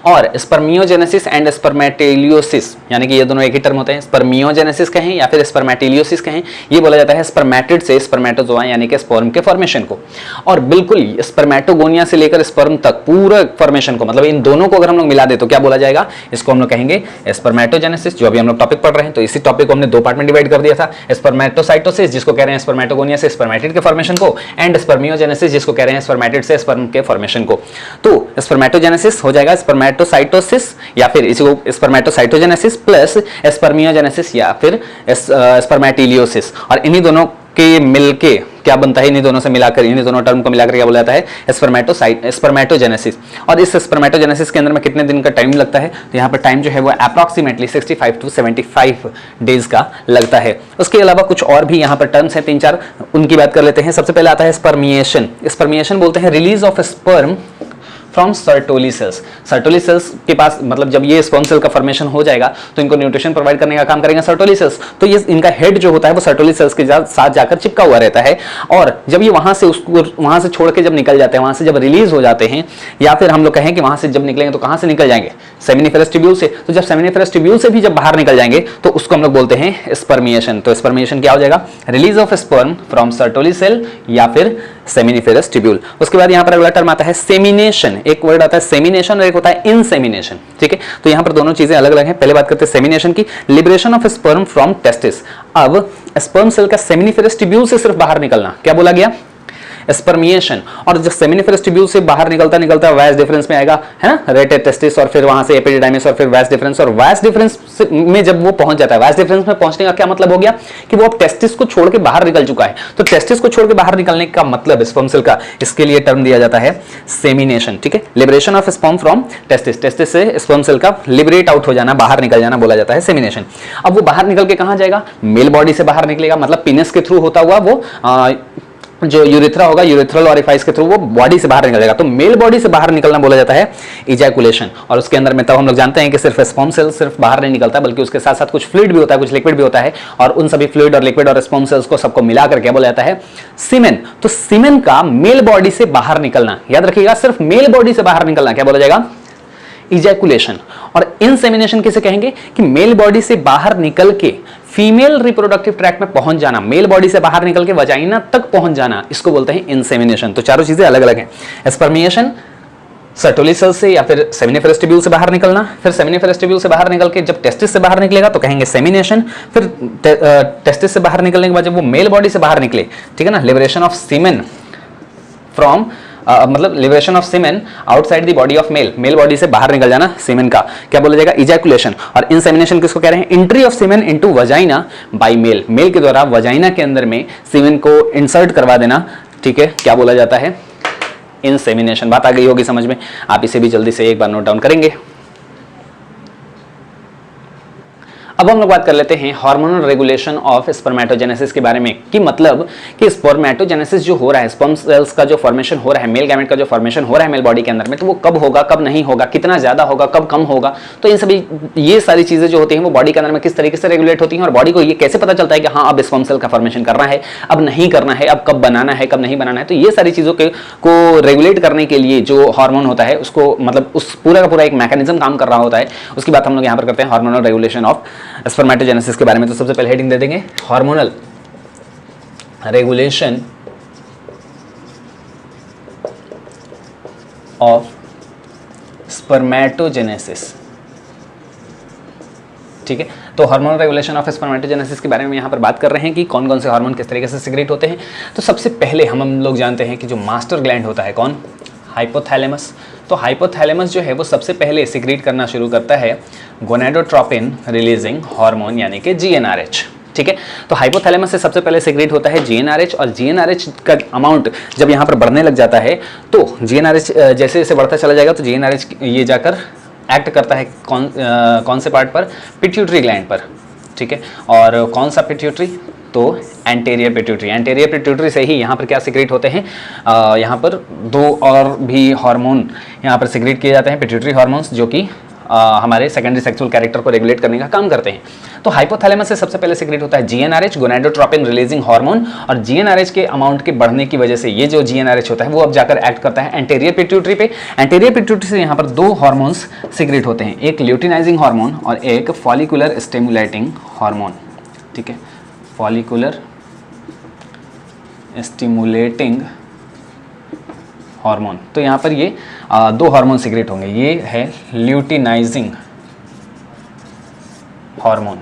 और स्पर्मियोजेनेसिस एंड स्पर्मेटिलियोसिस, यानी कि ये दोनों एक ही टर्म होते हैं। स्पर्मियोजेनेसिस कहें या फिर स्पर्मेटिलियोसिस कहें, ये बोला जाता है स्पर्मेटिड से स्पर्मेटोजोआ यानी कि स्पर्म के फॉर्मेशन को। और बिल्कुल स्पर्मेटोगोनिया से लेकर स्पर्म तक पूरा फॉर्मेशन को, मतलब इन दोनों को अगर हम लोग मिला दे तो क्या बोला जाएगा, इसको हम लोग कहेंगे स्पर्मेटोजेनेसिस। जो अभी हम लोग टॉपिक पढ़ रहे हैं, तो इसी टॉपिक को हमने 2 पार्ट में डिवाइड कर दिया था, स्पर्मेटोसाइटोसिस जिसको कह रहे हैं स्पर्मेटोगोनिया से स्पर्मेटिड के फॉर्मेशन को, एंड स्पर्मियोजेनेसिस जिसको कह रहे हैं स्पर्मेटिड से स्पर्म के फॉर्मेशन को। तो स्पर्मेटोजेनेसिस हो जाएगा स्पर्मेटोसाइटोसिस या फिर इसी को स्पर्मेटोसाइटोजेनेसिस प्लस स्पर्मियोजेनेसिस या फिर स्पर्मेटिलियोसिस। और इन्हीं दोनों के मिलके क्या बनता है, इन्हीं दोनों से मिलाकर, इन्हीं दोनों टर्म को मिलाकर क्या बोला जाता है, स्पर्मेटोजेनेसिस। और इस स्पर्मेटोजेनेसिस के अंदर में कितने दिन का टाइम लगता है, तो यहाँ पर टाइम जो है वो अप्रॉक्सीमेटली 65 to 75 डेज का लगता है। उसके अलावा कुछ और भी यहाँ पर टर्म्स हैं 3-4, उनकी बात कर लेते हैं। सबसे पहले आता है स्पर्मिएशन। स्पर्मिएशन बोलते हैं release of sperm from Sertoli cells. Sertoli cells के पास मतलब जब ये स्पर्म सेल का फॉर्मेशन हो जाएगा तो इनको न्यूट्रिशन प्रोवाइड करने का काम करेंगे सर्टोली सेल्स। तो ये इनका हेड जो होता है वो सर्टोली सेल्स के साथ जाकर चिपका हुआ रहता है, और जब ये वहां से उसको वहां से छोड़ के जब निकल जाते हैं, वहां से जब रिलीज हो जाते हैं, या फिर हम लोग कहें कि वहां से जब निकलेंगे तो कहां से निकल जाएंगे, सेमिनिफेरस ट्यूब्यूल से। तो जब सेमिनिफेरस ट्यूब्यूल से भी जब बाहर निकल जाएंगे तो उसको हम लोग बोलते हैं स्पर्मिएशन। तो स्पर्मिएशन क्या हो जाएगा, release of sperm from Sertoli cell या फिर सेमिनिफेरस ट्यूब्यूल। उसके बाद यहां पर अगला टर्म आता है सेमिनेशन। एक वर्ड आता है सेमिनेशन और एक होता है इंसेमिनेशन। ठीक है, तो यहां पर दोनों चीजें अलग अलग हैं। पहले बात करते हैं सेमिनेशन की, liberation of sperm from testis. अब स्पर्म सेल का सेमिनिफेरस ट्यूब्यूल से सिर्फ बाहर निकलना, क्या बोला गया, स्पर्मिएशन। और जब सेमिनिफेरस ट्यूब्यूल से बाहर निकलता वास डिफरेंस में आएगा, है ना, रेट टेस्टिस, और फिर वहां से एपिडिडाइमिस और फिर वास डिफरेंस, और वास डिफरेंस में जब वो पहुंच जाता है, वास डिफरेंस में पहुंचने का क्या मतलब हो गया कि वो अब टेस्टिस को छोड़ के बाहर निकल चुका है। तो टेस्टिस को छोड़ के बाहर निकलने का मतलब स्पर्म सेल का, इसके लिए टर्म दिया जाता है सेमिनेशन। ठीक है, liberation of sperm from testis, testis से स्पर्म सेल का लिबरेट आउट हो जाना, बाहर निकल जाना बोला जाता है सेमिनेशन। अब वो बाहर निकल के कहां जाएगा, मेल बॉडी से बाहर निकलेगा, मतलब पीनस के थ्रू होता हुआ वो जो यूरेथ्रा होगा, यूरेथ्रल ओरिफाइस के थ्रू वो बॉडी से बाहर निकलेगा। तो मेल बॉडी से बाहर निकलना बोला जाता है इजैकुलेशन। और उसके अंदर में तब हम लोग जानते हैं कि सिर्फ स्पर्म सेल सिर्फ बाहर नहीं निकलता, बल्कि उसके साथ साथ कुछ फ्लूइड भी होता है, कुछ लिक्विड भी होता है, और उन सभी फ्लूइड और लिक्विड और स्पर्म सेल्स को सबको मिलाकर क्या बोला जाता है, सीमेन। तो सीमेन का मेल बॉडी से बाहर निकलना, याद रखिएगा, सिर्फ मेल बॉडी से बाहर निकलना क्या बोला जाएगा, इजैकुलेशन। और इंसेमिनेशन किसे कहेंगे कि मेल बॉडी से बाहर निकल के फीमेल रिप्रोडक्टिव ट्रैक्ट में पहुंच जाना, मेल बॉडी से बाहर निकल के वजाइना तक पहुंच जाना, इसको बोलते हैं इंसेमिनेशन। तो चारों चीजें अलग अलग हैं। स्पर्मिएशन सर्टोली सेल से या फिर सेमिनिफेरस ट्यूब्यूल से बाहर निकलना, फिर सेमिनिफेरस ट्यूब्यूल से बाहर निकल के जब टेस्टिस से बाहर निकलेगा तो कहेंगे सेमिनेशन, फिर टेस्टिस से बाहर निकलने के बाद जब वो मेल बॉडी से बाहर निकले, ठीक है ना, लिबरेशन ऑफ सीमेन फ्रॉम मतलब liberation of semen outside the body of male, male body से बाहर निकल जाना सीमेन का, क्या बोला जाएगा, इजैकुलेशन। और इंसेमिनेशन किसको कह रहे हैं, entry of semen into vagina by male, male के द्वारा वजाइना के अंदर में सीमेन को इंसर्ट करवा देना, ठीक है, क्या बोला जाता है, इंसेमिनेशन। बात आ गई होगी समझ में, आप इसे भी जल्दी से एक बार नोट डाउन करेंगे। अब हम लोग बात कर लेते हैं हार्मोनल रेगुलेशन ऑफ स्पर्मेटोजेनेसिस के बारे में, कि मतलब कि स्पर्मेटोजेनेसिस जो हो रहा है, स्पर्म सेल्स का जो फॉर्मेशन हो रहा है, मेल गैमेट का जो फॉर्मेशन हो रहा है मेल बॉडी के अंदर में, तो वो कब होगा, कब नहीं होगा, कितना ज्यादा होगा, कब कम होगा। तो इन सभी ये सारी चीजें जो होती हैं वो बॉडी के अंदर में किस तरीके से रेगुलेट होती हैं, और बॉडी को ये कैसे पता चलता है कि हाँ अब स्पर्म सेल का फॉर्मेशन करना है, अब नहीं करना है, अब कब बनाना है, कब नहीं बनाना है। तो ये सारी चीजों को रेगुलेट करने के लिए जो हार्मोन होता है उसको मतलब उस पूरा का पूरा एक मैकेनिज्म काम कर रहा होता है, उसकी बात हम लोग यहाँ पर करते हैं, हार्मोनल रेगुलेशन ऑफ स्पर्मेटोजेनेसिस के बारे में। तो सबसे पहले हेडिंग दे देंगे हार्मोनल रेगुलेशन ऑफ स्पर्मेटोजेनेसिस। ठीक है, तो हार्मोनल रेगुलेशन ऑफ स्पर्मेटोजेनेसिस के बारे में यहां पर बात कर रहे हैं कि कौन कौन से हार्मोन किस तरीके से सिक्रेट होते हैं। तो सबसे पहले हम लोग जानते हैं कि जो मास्टर ग्लैंड होता है कौन, हाइपोथैलेमस। तो हाइपोथैलेमस जो है वो सबसे पहले सिक्रीट करना शुरू करता है गोनेडोट्रोपिन रिलीजिंग हार्मोन यानी कि जीएनआरएच। ठीक है, तो हाइपोथैलेमस से सबसे पहले सिक्रीट होता है जीएनआरएच, और जीएनआरएच का अमाउंट जब यहाँ पर बढ़ने लग जाता है तो जीएनआरएच जैसे जैसे बढ़ता चला जाएगा तो जीएनआरएच ये जाकर एक्ट करता है कौन से पार्ट पर, पिट्यूटरी ग्लैंड पर। ठीक है, और कौन सा पिट्यूटरी, तो एंटेरियर पिट्यूटरी, एंटेरियर पिट्यूटरी से ही यहाँ पर क्या सिक्रेट होते हैं, यहाँ पर दो और भी हार्मोन यहाँ पर सिक्रेट किए जाते हैं, पिट्यूटरी हार्मोन्स, जो कि हमारे सेकेंडरी सेक्सुअल कैरेक्टर को रेगुलेट करने का काम करते हैं। तो हाइपोथैलेमस से सबसे पहले सिक्रेट होता है जीएनआरएच, गोनेडोट्रोपिन रिलीजिंग हार्मोन, और जीएनआरएच के अमाउंट के बढ़ने की वजह से ये जो जीएनआरएच होता है वो अब जाकर एक्ट करता है एंटेरियर पिट्यूटरी पे। एंटेरियर पिट्यूटरी से यहाँ पर दो हार्मोन्स सिक्रेट होते हैं, एक ल्यूटिनाइजिंग हार्मोन और एक फॉलिकुलर स्टिमुलेटिंग हार्मोन। ठीक है, फॉलिकुलर स्टिमुलेटिंग हार्मोन। तो यहाँ पर ये दो हार्मोन सिक्रेट होंगे, ये है ल्यूटिनाइजिंग हार्मोन।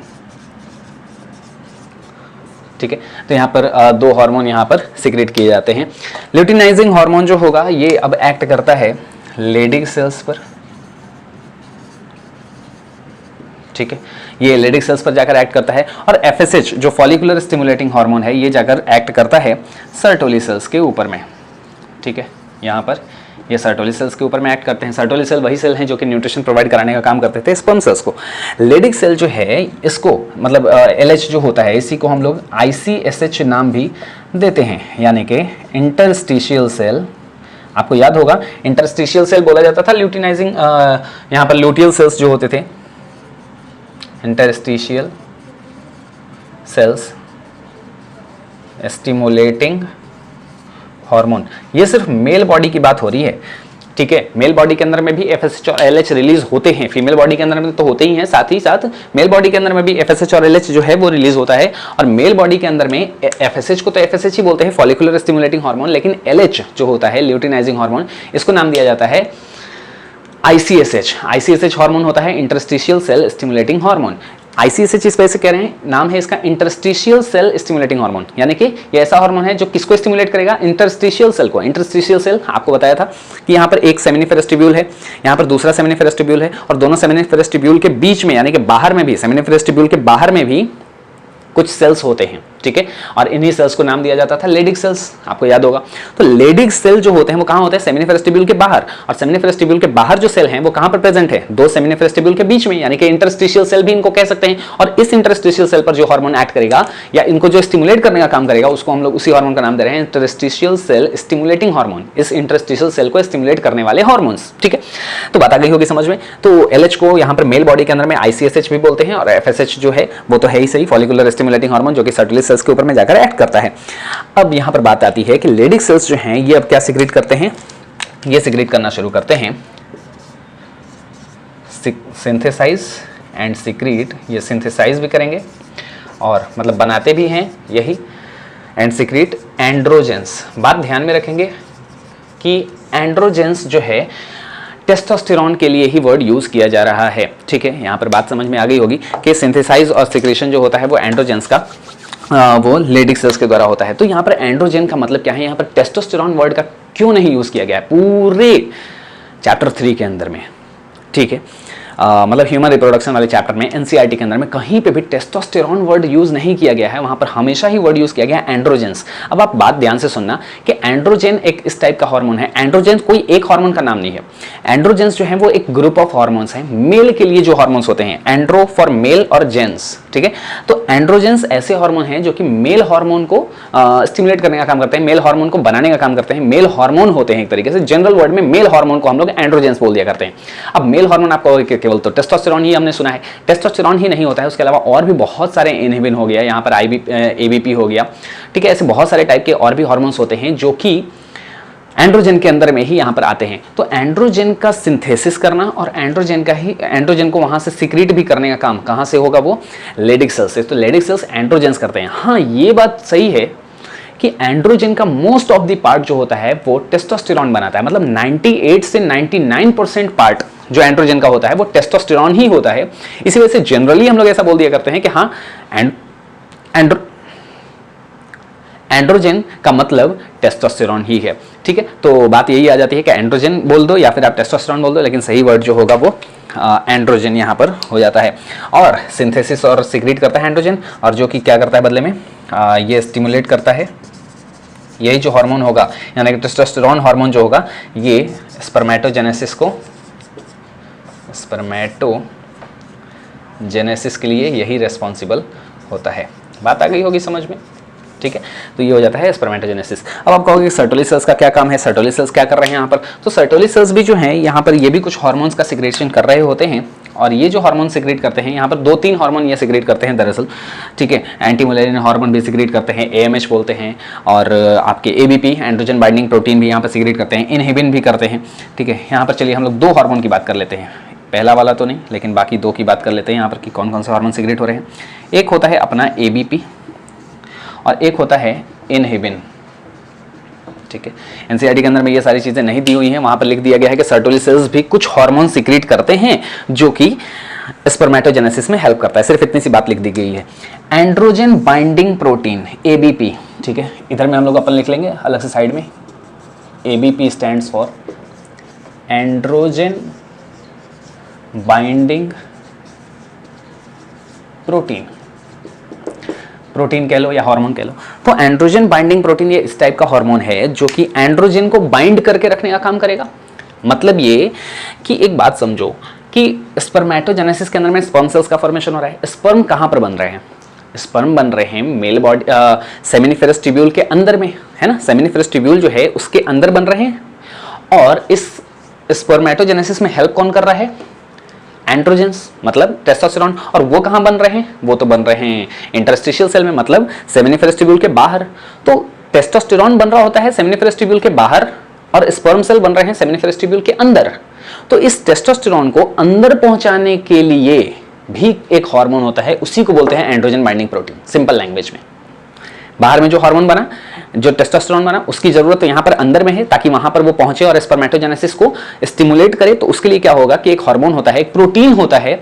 ठीक है, तो यहाँ पर दो हार्मोन यहाँ पर सिक्रेट किए जाते हैं। ल्यूटिनाइजिंग हार्मोन जो होगा ये अब एक्ट करता है लेडिक सेल्स पर। ठीक है, ये लेडिक सेल्स पर जाकर एक्ट करता है, और एफएसएच जो फॉलिकुलर स्टिमुलेटिंग हार्मोन है ये जाकर एक्ट करता है सर्टोली सेल्स के ऊपर में। ठीक है, यहाँ पर ये सर्टोली सेल्स के ऊपर में एक्ट करते हैं। सर्टोली सेल वही सेल हैं जो कि न्यूट्रिशन प्रोवाइड कराने का काम करते थे स्पर्म सेल्स को। लेडिक सेल जो है इसको मतलब एलएच जो होता है इसी को हम लोग आईसीएसएच नाम भी देते हैं, यानी कि इंटरस्टिशियल सेल आपको याद होगा इंटरस्टिशियल सेल बोला जाता था ल्यूटिनाइजिंग, यहाँ पर ल्यूटियल सेल्स जो होते थे, इंटरस्टिशियल सेल्स स्टिमुलेटिंग हार्मोन। ये सिर्फ मेल बॉडी की बात हो रही है, ठीक है। मेल बॉडी के अंदर में भी एफएसएच और एलएच रिलीज होते हैं, फीमेल बॉडी के अंदर में तो होते ही हैं, साथ ही साथ मेल बॉडी के अंदर में भी एफएसएच और एलएच जो है वो रिलीज होता है। और मेल बॉडी के अंदर में एफएसएच को तो एफएसएच ही बोलते हैं, फॉलिकुलर स्टिमुलेटिंग हार्मोन, लेकिन एलएच जो होता है ल्यूटिनाइजिंग हार्मोन, इसको नाम दिया जाता है आईसीएसएच। आईसीएसएच हार्मोन होता है इंटरस्टिशियल सेल स्टिमुलेटिंग हार्मोन। आईसीएसएच इस वजह से कह रहे हैं, नाम है इसका इंटरस्टिशियल सेल स्टिमुलेटिंग हार्मोन, यानी कि ये ऐसा हार्मोन है जो किसको स्टिमुलेट करेगा, इंटरस्टिशियल सेल को। इंटरस्टिशियल सेल आपको बताया था कि यहाँ पर एक सेमिनिफेरस ट्यूब्यूल है, यहाँ पर दूसरा सेमिनिफेरस ट्यूब्यूल है, और दोनों सेमिनिफेरस ट्यूब्यूल के बीच में यानी कि बाहर में भी, सेमिनिफेरस ट्यूब्यूल के बाहर में भी कुछ सेल्स होते हैं, ठीक है। और इन्हीं सेल्स को नाम दिया जाता था लेडिक सेल्स, आपको याद होगा। तो लेडिक सेल जो होते हैं वो कहाँ होते हैं, सेमिनिफेरस ट्यूब्यूल के बाहर, और सेमिनिफेरस ट्यूब्यूल के बाहर जो सेल हैं वो कहाँ पर प्रेजेंट है, दो सेमिनिफेरस ट्यूब्यूल के बीच में, यानी कि इंटरस्टिशियल सेल भी इनको कह सकते हैं। और इस इंटरस्टिशियल सेल पर जो हार्मोन एक्ट करेगा या इनको जो स्टिमुलेट करने का काम करेगा, उसको हम लोग उसी हार्मोन का नाम दे रहे हैं इंटरस्टिशियल सेल स्टिमुलेटिंग हार्मोन, इस इंटरस्टिशियल सेल को स्टिमुलेट करने वाले हार्मोन्स, ठीक है। तो बात आ गई होगी समझ में। तो एलएच को यहाँ पर मेल बॉडी के अंदर में आईसीएसएच भी बोलते हैं, और एफएसएच जो है वो तो है ही सही, फॉलिकुलर स्टिमुलेटिंग हार्मोन, जो कि सर्टुलरी सेल्स के ऊपर में जाकर एक्ट करता है। अब यहां पर बात आती है कि लेडिक सेल्स जो हैं ये अब क्या सिक्रीट करते हैं, ये सिक्रीट करना शुरू करते हैं सिंथेसाइज एंड सिक्रीट, ये सिंथेसाइज भी करेंगे और मतलब बनाते भी हैं यही, एंड सिक्रीट एंड्रोजेंस। बात ध्यान में रखेंगे कि एंड्रोजेंस जो है टेस्टोस्टेरोन के लिए ही वर्ड यूज किया जा रहा है, ठीक है। यहां पर बात समझ में आ गई होगी कि सिंथेसाइज और सिक्रेशन जो होता है वो एंड्रोजेंस का वो लेडिक सेल्स के द्वारा होता है। तो यहाँ पर एंड्रोजन का मतलब क्या है, यहाँ पर टेस्टोस्टेरोन वर्ड का क्यों नहीं यूज किया गया है पूरे चैप्टर 3 के अंदर में, ठीक है। मतलब ह्यूमन रिप्रोडक्शन वाले चैप्टर में एनसीईआरटी के अंदर में कहीं पे भी टेस्टोस्टेरोन वर्ड यूज नहीं किया गया है, वहां पर हमेशा ही वर्ड यूज किया गया है एंड्रोजेंस। अब आप बात ध्यान से सुनना कि एंड्रोजन एक इस टाइप का हार्मोन है, एंड्रोजन कोई एक हार्मोन का नाम नहीं है। एंड्रोजेंस जो है वो एक ग्रुप ऑफ हार्मोन्स हैं, मेल के लिए जो हार्मोन्स होते हैं, एंड्रो फॉर मेल और जेंस, ठीक है। तो एंड्रोजेंस ऐसे हार्मोन हैं जो कि मेल हार्मोन को स्टिमुलेट करने का काम करते हैं, मेल हार्मोन को बनाने का काम करते हैं, मेल हार्मोन होते हैं एक तरीके से। जनरल वर्ड में मेल हार्मोन को हम लोग एंड्रोजेंस बोल दिया करते हैं। अब मेल हार्मोन आपको केवल तो टेस्टोस्टेरोन ही हमने सुना है, टेस्टोस्टेरोन ही नहीं होता है, उसके अलावा और भी बहुत सारे इनहिबिन हो गया, यहाँ पर एबीपी हो गया, ठीक है। ऐसे बहुत सारे टाइप के और भी हार्मोन्स होते हैं जो कि एंड्रोजन के अंदर में ही यहाँ पर आते हैं। तो एंड्रोजन का सिंथेसिस करना और एंड्रोजन को वहां से सिक्रीट भी करने का काम कहाँ से होगा, वो लेडिक सेल्स से। तो लेडिक सेल्स एंड्रोजेंस करते हैं। हाँ, ये बात सही है कि एंड्रोजन का मोस्ट ऑफ द पार्ट जो होता है वो टेस्टोस्टेरोन बनाता है, मतलब 98 से 99% पार्ट जो एंड्रोजन का होता है वो टेस्टोस्टेरोन ही होता है। इसी वजह से जनरली हम लोग ऐसा बोल दिया करते हैं कि हाँ एंड्रोजन का मतलब टेस्टोस्टेरोन ही है, ठीक है। तो बात यही आ जाती है कि एंड्रोजन बोल दो या फिर आप टेस्टोस्टेरोन बोल दो, लेकिन सही वर्ड जो होगा वो एंड्रोजन यहाँ पर हो जाता है। और सिंथेसिस और सिक्रीट करता है एंड्रोजन, और जो कि क्या करता है बदले में, ये स्टिमुलेट करता है, यही जो हार्मोन होगा यानी कि टेस्टोस्टेरोन हार्मोन जो होगा ये स्पर्मेटोजेनेसिस के लिए यही रेस्पॉन्सिबल होता है। बात आ गई होगी समझ में, ठीक है। तो ये हो जाता है स्पर्मेटोजेनेसिस। अब आप कहोगे सर्टोली सेल्स का क्या काम है, सर्टोली सेल्स क्या कर रहे हैं यहाँ पर। तो सर्टोली सेल्स भी जो हैं यहाँ पर ये भी कुछ हार्मोन्स का सिक्रेशन कर रहे होते हैं, और ये जो हार्मोन सिक्रेट करते हैं यहाँ पर 2-3 हार्मोन ये सिक्रेट करते हैं दरअसल, ठीक है। एंटी मलेरियन हार्मोन भी सिक्रेट करते हैं, एएमएच बोलते हैं, और आपके एबीपी एंड्रोजन बाइंडिंग प्रोटीन भी यहाँ पर सिक्रेट करते हैं, इनहिबिन भी करते हैं, ठीक है। यहाँ पर चलिए हम लोग 2 हार्मोन की बात कर लेते हैं, पहला वाला तो नहीं लेकिन बाकी 2 की बात कर लेते हैं यहाँ पर कि कौन कौन से हार्मोन सिक्रेट हो रहे हैं। एक होता है अपना एबीपी और एक होता है इनहिबिन, ठीक है। एनसीईआरटी के अंदर में ये सारी चीजें नहीं दी हुई हैं, वहां पर लिख दिया गया है कि सर्टोली सेल्स भी कुछ हार्मोन सिक्रीट करते हैं जो कि स्पर्मेटोजेनेसिस में हेल्प करता है। सिर्फ इतनी सी बात लिख दी गई है। एंड्रोजन बाइंडिंग प्रोटीन एबीपी, ठीक है, इधर में हम लोग अपन लिख लेंगे अलग से साइड में, ABP stands for androgen binding protein कह लो या हार्मोन कह लो। तो एंड्रोजन बाइंडिंग प्रोटीन ये इस टाइप का हार्मोन है जो कि एंड्रोजन को बाइंड करके रखने का काम करेगा। मतलब ये कि एक बात समझो कि स्पर्मेटोजेनेसिस के अंदर में स्पर्म सेल्स का फॉर्मेशन हो रहा है। स्पर्म कहाँ पर बन रहे हैं, स्पर्म बन रहे हैं मेल बॉडी सेमिनिफेरस ट्यूब्यूल के अंदर में, है ना। सेमिनिफेरस ट्यूब्यूल जो है उसके अंदर बन रहे हैं, और इस स्पर्मेटोजेनेसिस में हेल्प कौन कर रहा है? एंड्रोजेंस, मतलब टेस्टोस्टेरोन। और वो कहाँ बन रहे हैं? वो तो बन रहे हैं इंटरस्टिशियल सेल में, मतलब सेमिनिफेरस ट्यूब्यूल के बाहर। तो टेस्टोस्टेरोन बन रहा होता है सेमिनिफेरस ट्यूब्यूल के बाहर और स्पर्म सेल बन रहे हैं सेमिनिफेरस ट्यूब्यूल के अंदर। तो इस टेस्टोस्टेरोन को अंदर पहुंचाने के लिए भी एक हार्मोन होता है, उसी को बोलते हैं androgen binding protein, simple language में। बाहर में जो हार्मोन बना, जो टेस्टोस्टेरोन बना, उसकी जरूरत तो यहाँ पर अंदर में है ताकि वहां पर वो पहुंचे और स्पर्मेटोजेनेसिस को स्टिमुलेट करे। तो उसके लिए क्या होगा कि एक हार्मोन होता है, एक प्रोटीन होता है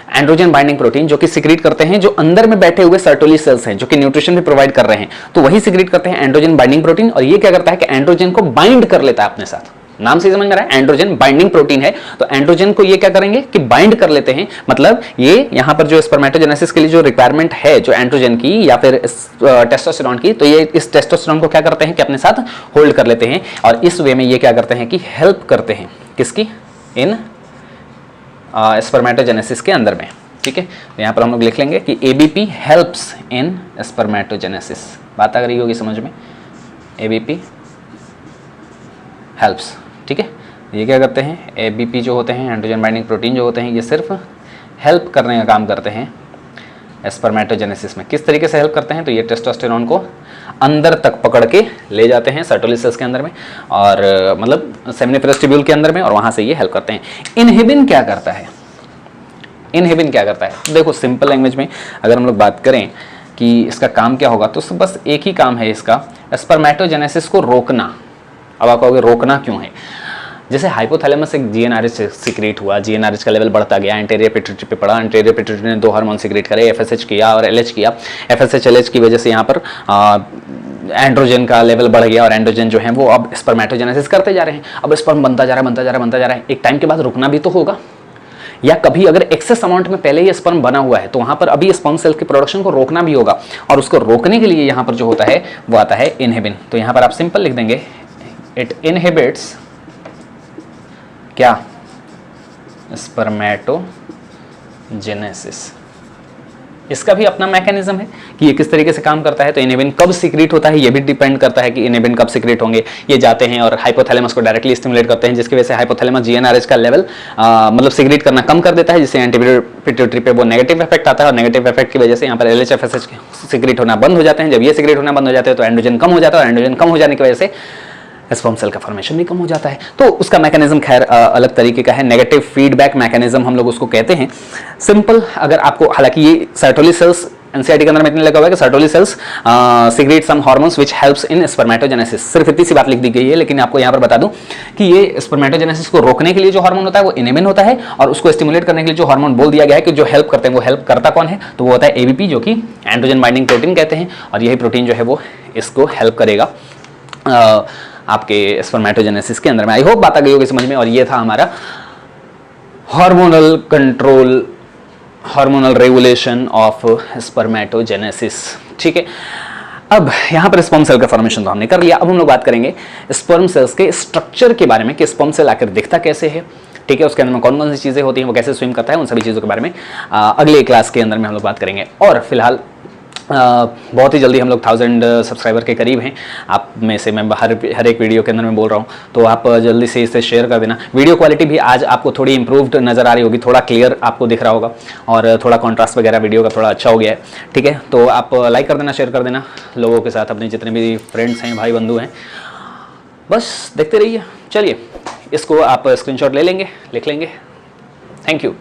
एंड्रोजन बाइंडिंग प्रोटीन, जो कि सिक्रीट करते हैं जो अंदर में बैठे हुए सर्टोली सेल्स हैं, जो कि न्यूट्रिशन भी प्रोवाइड कर रहे हैं। तो वही सिक्रीट करते हैं एंड्रोजन बाइंडिंग प्रोटीन। और ये क्या करता है कि एंड्रोजन को बाइंड कर लेता है अपने साथ। नाम से समझ में आ रहा है, एंड्रोजन बाइंडिंग प्रोटीन है। तो एंड्रोजन को ये क्या करेंगे कि बाइंड कर लेते हैं। मतलब ये यहां पर जो स्पर्मेटोजेनेसिस के लिए जो रिक्वायरमेंट है, जो एंड्रोजन की या फिर टेस्टोस्टेरोन की, तो ये इस टेस्टोस्टेरोन को क्या करते हैं कि अपने साथ होल्ड कर लेते हैं। और इस वे में ये क्या करते हैं कि हेल्प करते हैं किसकी? इन स्पर्मेटोजेनेसिस के अंदर में। ठीक है, तो यहां पर हम लोग लिख लेंगे कि एबीपी हेल्प्स इन स्पर्मेटोजेनेसिस। बात आ रही होगी समझ में? ABP helps. ठीक है, ये क्या करते हैं? एबीपी जो होते हैं, एंड्रोजन बाइंडिंग प्रोटीन जो होते हैं, ये सिर्फ हेल्प करने का काम करते हैं स्पर्मेटोजेनेसिस में। किस तरीके से हेल्प करते हैं? तो ये टेस्टोस्टेरोन को अंदर तक पकड़ के ले जाते हैं सर्टोली सेल्स के अंदर में, और मतलब सेमिनिफेरस ट्यूब्यूल के अंदर में, और वहां से ये हेल्प करते हैं। इनहिबिन क्या करता है? इनहिबिन क्या करता है? देखो सिंपल लैंग्वेज में अगर हम लोग बात करें कि इसका काम क्या होगा, तो बस एक ही काम है इसका, स्पर्मेटोजेनेसिस को रोकना। अब आप कहोगे रोकना क्यों है? जैसे हाइपोथैलेमस से जीएनआरएच सीक्रेट हुआ, जीएनआरएच का लेवल बढ़ता गया, एंटीरियर पिट्यूटरी पे पड़ा, एंटीरियर पिट्यूटरी ने 2 हार्मोन सीक्रेट करे, एफएसएच किया और एलएच किया। एफएसएच एलएच की वजह से यहाँ पर एंड्रोजन का लेवल बढ़ गया, और एंड्रोजन जो है वो अब स्पर्मेटोजेनेसिस करते जा रहे हैं। अब स्पर्म बनता जा रहा है। एक टाइम के बाद रुकना भी तो होगा। या कभी अगर एक्सेस अमाउंट में पहले ही स्पर्म बना हुआ है तो वहां पर अभी स्पर्म सेल के प्रोडक्शन को रोकना भी होगा, और उसको रोकने के लिए यहाँ पर जो होता है वो आता है इनहिबिन। तो यहाँ पर आप सिंपल लिख देंगे, इट इनहिबिट्स क्या? स्पर्मेटोजेनेसिस। इसका भी अपना मैकेनिज्म है कि ये किस तरीके से काम करता है। तो इनहिबिन कब सीक्रेट होता है ये भी डिपेंड करता है कि इनहिबिन कब सीक्रेट होंगे। ये जाते हैं और हाइपोथैलेमस को डायरेक्टली स्टिमुलेट करते हैं, जिसकी वजह से हाइपोथैलेमस जीएनआरएच का लेवल मतलब सीक्रेट करना कम कर देता है, जिससे एंटीरियर पिट्यूटरी पे वो नेगेटिव इफेक्ट आता है, और नेगेटिव इफेक्ट की वजह से यहाँ पर एलएच एफएसएच सीक्रेट होना बंद हो जाते हैं। जब ये सीक्रेट होना बंद हो जाते हैं तो एंड्रोजन कम हो जाता है, और एंड्रोजन कम हो जाने की वजह से स्पर्म सेल का फॉर्मेशन भी कम हो जाता है। तो उसका मैकेनिज्म खैर अलग तरीके का है, नेगेटिव फीडबैक मैकेनिज्म हम लोग उसको कहते हैं। सिंपल अगर आपको, हालांकि ये सर्टोली सेल्स एनसीईआरटी के अंदर में इतने लगा हुआ है कि Sertoli cells secrete some hormones which helps in spermatogenesis, सिर्फ इतनी सी बात लिख दी गई है। लेकिन आपको यहाँ पर बता दूं कि ये स्पर्मेटोजेनेसिस को रोकने के लिए जो हार्मोन होता है वो इनहिबिन होता है, और उसको स्टिमुलेट करने के लिए जो हार्मोन बोल दिया गया है कि जो हेल्प करते हैं, वो हेल्प करता कौन है? तो वो होता है एबीपी, जो कि एंड्रोजन बाइंडिंग प्रोटीन कहते हैं। और यही प्रोटीन जो है वो इसको हेल्प करेगा आपके स्पर्मेटोजेनेसिस के अंदर में। आई होप बात आ गई होगी समझ में। और ये था हमारा hormonal control, hormonal regulation of spermatogenesis. ठीक है, अब यहाँ पर स्पर्म सेल का फॉर्मेशन तो हमने कर लिया। अब हम लोग बात करेंगे स्पर्म सेल्स के स्ट्रक्चर के बारे में कि स्पर्म सेल आकर दिखता कैसे है। ठीक है, उसके अंदर में कौन कौन सी चीज़ें होती हैं, वो कैसे स्विम करता है, उन सभी चीज़ों के बारे में अगले क्लास के अंदर में हम लोग बात करेंगे। और फिलहाल बहुत ही जल्दी हम लोग 1000 सब्सक्राइबर के करीब हैं। आप में से मैं हर एक वीडियो के अंदर में बोल रहा हूँ, तो आप जल्दी से इसे शेयर कर देना। वीडियो क्वालिटी भी आज आपको थोड़ी इंप्रूव्ड नज़र आ रही होगी, थोड़ा क्लियर आपको दिख रहा होगा, और थोड़ा कॉन्ट्रास्ट वगैरह वीडियो का थोड़ा अच्छा हो गया है। ठीक है, तो आप लाइक कर देना, शेयर कर देना लोगों के साथ, अपने जितने भी फ्रेंड्स हैं, भाई बंधु हैं, बस देखते रहिए। चलिए, इसको आप स्क्रीनशॉट ले लेंगे, लिख लेंगे। Thank you.